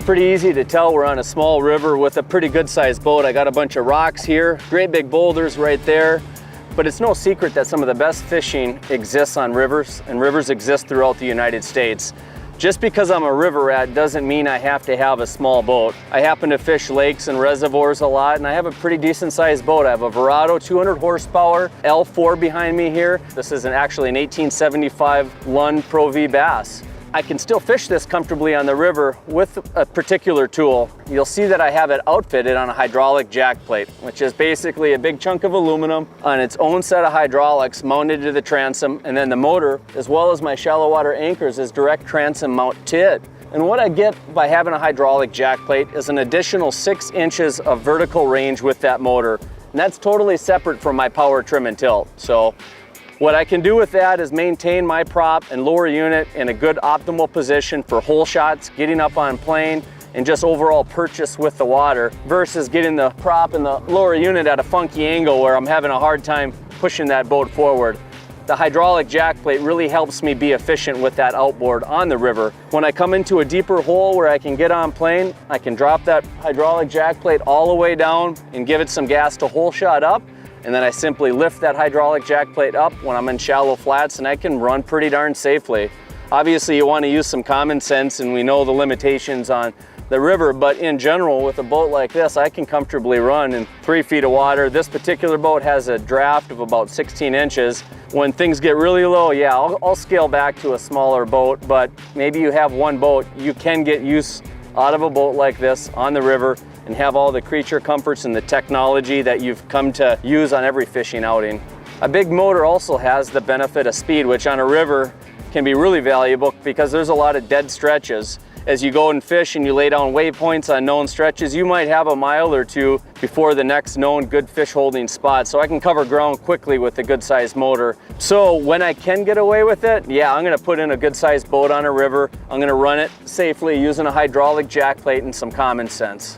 pretty easy to tell we're on a small river with a pretty good sized boat. I got a bunch of rocks here, great big boulders right there. But it's no secret that some of the best fishing exists on rivers, and rivers exist throughout the United States. Just because I'm a river rat doesn't mean I have to have a small boat. I happen to fish lakes and reservoirs a lot, and I have a pretty decent sized boat. I have a Verado 200 horsepower L4 behind me here. This is actually an 1875 Lund Pro V bass. I can still fish this comfortably on the river with a particular tool. You'll see that I have it outfitted on a hydraulic jack plate, which is basically a big chunk of aluminum on its own set of hydraulics mounted to the transom, and then the motor, as well as my shallow water anchors, is direct transom mount to it. And what I get by having a hydraulic jack plate is an additional 6 inches of vertical range with that motor. And that's totally separate from my power trim and tilt. So what I can do with that is maintain my prop and lower unit in a good optimal position for hole shots, getting up on plane, and just overall purchase with the water, versus getting the prop and the lower unit at a funky angle where I'm having a hard time pushing that boat forward. The hydraulic jack plate really helps me be efficient with that outboard on the river. When I come into a deeper hole where I can get on plane, I can drop that hydraulic jack plate all the way down and give it some gas to hole shot up. And then I simply lift that hydraulic jack plate up when I'm in shallow flats, and I can run pretty darn safely. Obviously you want to use some common sense, and we know the limitations on the river, but in general with a boat like this I can comfortably run in 3 feet of water. This particular boat has a draft of about 16 inches. When things get really low, yeah, I'll scale back to a smaller boat, but maybe you have one boat, you can get use out of a boat like this on the river and have all the creature comforts and the technology that you've come to use on every fishing outing. A big motor also has the benefit of speed, which on a river can be really valuable because there's a lot of dead stretches. As you go and fish and you lay down waypoints on known stretches, you might have a mile or two before the next known good fish holding spot. So I can cover ground quickly with a good sized motor. So when I can get away with it, yeah, I'm gonna put in a good sized boat on a river. I'm gonna run it safely using a hydraulic jack plate and some common sense.